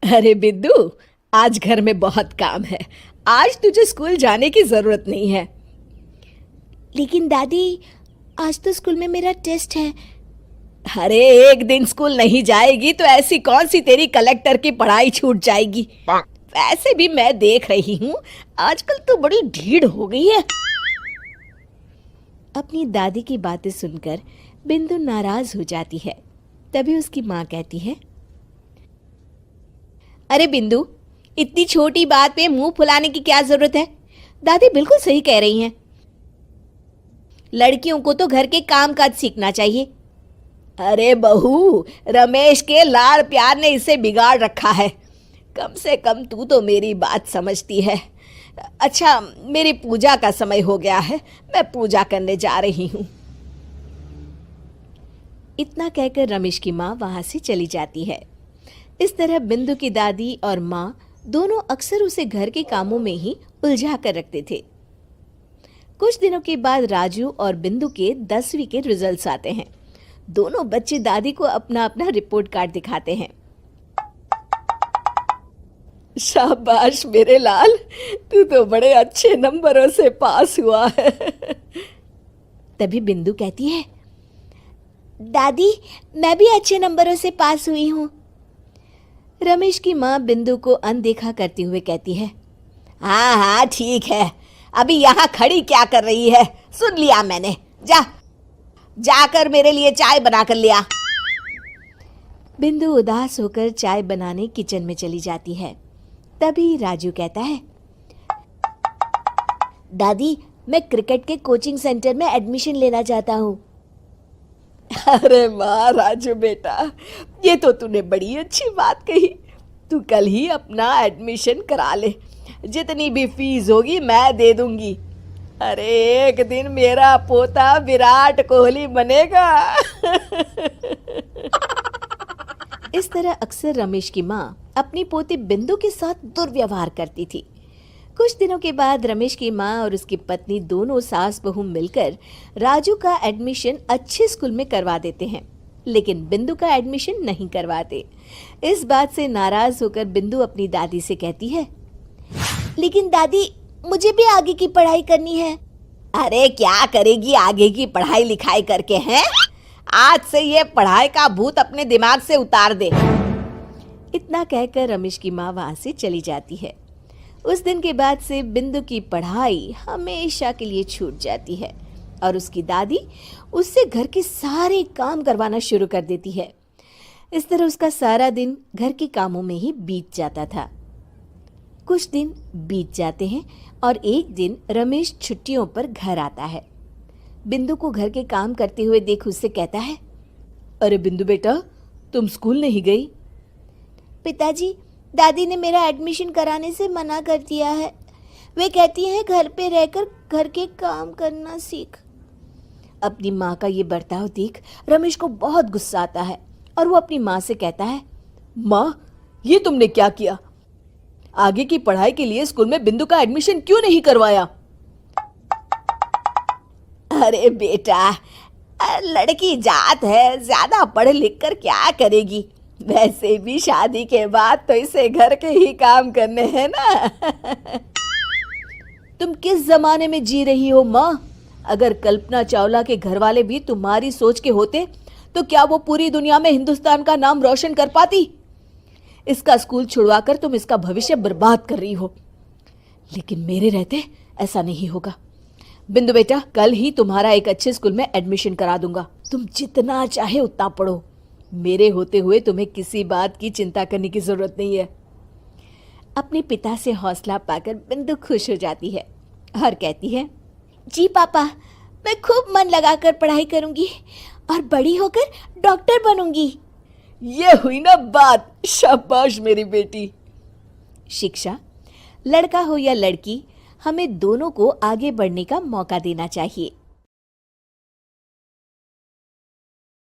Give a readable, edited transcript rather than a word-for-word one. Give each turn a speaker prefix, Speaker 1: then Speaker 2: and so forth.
Speaker 1: अरे बिंदु, आज घर में बहुत काम है। आज तुझे स्कूल जाने की जरूरत नहीं है।
Speaker 2: लेकिन दादी, आज तो स्कूल में मेरा टेस्ट है।
Speaker 1: अरे एक दिन स्कूल नहीं जाएगी तो ऐसी कौन सी तेरी कलेक्टर की पढ़ाई छूट जाएगी। वैसे भी मैं देख रही हूँ आजकल तो बड़ी ढीठ हो गई है।
Speaker 2: अपनी दादी की बातें सुनकर बिंदु नाराज हो जाती है। तभी उसकी माँ कहती है,
Speaker 1: अरे बिंदु, इतनी छोटी बात पे मुंह फुलाने की क्या जरूरत है। दादी बिल्कुल सही कह रही हैं। लड़कियों को तो घर के काम काज सीखना चाहिए। अरे बहू, रमेश के लाड़ प्यार ने इसे बिगाड़ रखा है। कम से कम तू तो मेरी बात समझती है। अच्छा, मेरी पूजा का समय हो गया है, मैं पूजा करने जा रही हूँ।
Speaker 2: इतना कहकर रमेश की माँ वहां से चली जाती है। इस तरह बिंदु की दादी और माँ दोनों अक्सर उसे घर के कामों में ही उलझा कर रखते थे। कुछ दिनों के बाद राजू और बिंदु के 10वीं के रिजल्ट्स आते हैं। दोनों बच्चे दादी को अपना अपना रिपोर्ट कार्ड दिखाते हैं।
Speaker 1: शाबाश मेरे लाल, तू तो बड़े अच्छे नंबरों से पास हुआ है।
Speaker 2: तभी बिंदु कहती है, दादी, मैं भी अच्छे नंबरों से पास हुई हूँ। रमेश की माँ बिंदु को अनदेखा करते हुए कहती है,
Speaker 1: हाँ हाँ ठीक है, अभी यहाँ खड़ी क्या कर रही है, सुन लिया मैंने। जाकर मेरे लिए चाय बना कर लिया।
Speaker 2: बिंदु उदास होकर चाय बनाने किचन में चली जाती है। तभी राजू कहता है, दादी, मैं क्रिकेट के कोचिंग सेंटर में एडमिशन लेना चाहता हूँ।
Speaker 1: अरे वाह राजू बेटा, ये तो तूने बड़ी अच्छी बात कही। तू कल ही अपना एडमिशन करा ले, जितनी भी फीस होगी मैं दे दूंगी। अरे एक दिन मेरा पोता विराट कोहली बनेगा।
Speaker 2: इस तरह अक्सर रमेश की माँ अपनी पोती बिंदु के साथ दुर्व्यवहार करती थी। कुछ दिनों के बाद रमेश की माँ और उसकी पत्नी दोनों सास बहू मिलकर राजू का एडमिशन अच्छे स्कूल में करवा देते हैं, लेकिन बिंदु का एडमिशन नहीं करवाते। इस बात से नाराज होकर बिंदु अपनी दादी से कहती है, लेकिन दादी, मुझे भी आगे की पढ़ाई करनी है।
Speaker 1: अरे क्या करेगी आगे की पढ़ाई लिखाई करके, हैं? आज से ये पढ़ाई का भूत अपने दिमाग से उतार दे।
Speaker 2: इतना कहकर रमेश की माँ वहां से चली जाती है। उस दिन के बाद से बिंदु की पढ़ाई हमेशा के लिए छूट जाती है और उसकी दादी उससे घर के सारे काम करवाना शुरू कर देती है। इस तरह उसका सारा दिन घर के कामों में ही बीत जाता था। कुछ दिन बीत जाते हैं और एक दिन रमेश छुट्टियों पर घर आता है। बिंदु को घर के काम करते हुए देख उससे कहता है,
Speaker 1: अरे बिंदु बेटा, तुम स्कूल नहीं गई?
Speaker 2: पिताजी, दादी ने मेरा एडमिशन कराने से मना कर दिया है। वे कहती हैं घर पे रहकर घर के काम करना सीख। अपनी माँ का ये बर्ताव देख रमेश को बहुत गुस्सा आता है और वो अपनी माँ से कहता है,
Speaker 1: माँ, ये तुमने क्या किया? आगे की पढ़ाई के लिए स्कूल में बिंदु का एडमिशन क्यों नहीं करवाया? अरे बेटा, लड़की जात है, ज्यादा पढ़ लिख कर क्या करेगी? वैसे भी शादी के बाद तो इसे घर के ही काम करने हैं ना। तुम किस जमाने में जी रही हो माँ? अगर कल्पना चावला के घर वाले भी तुम्हारी सोच के होते तो क्या वो पूरी दुनिया में हिंदुस्तान का नाम रोशन कर पाती? इसका स्कूल छुड़वाकर तुम इसका भविष्य बर्बाद कर रही हो, लेकिन मेरे रहते ऐसा नहीं होगा। बिंदु बेटा, कल ही तुम्हारा एक अच्छे स्कूल में एडमिशन करा दूंगा। तुम जितना चाहे उतना पढ़ो। मेरे होते हुए तुम्हें किसी बात की चिंता करने की जरूरत नहीं है। अपने पिता से हौसला पाकर बिंदु खुश हो जाती है और कहती है, जी पापा, मैं खूब मन लगाकर पढ़ाई करूंगी और बड़ी होकर डॉक्टर बनूंगी। ये हुई ना बात, शाबाश मेरी बेटी।
Speaker 2: शिक्षा, लड़का हो या लड़की, हमें दोनों को आगे बढ़ने का मौका देना चाहिए।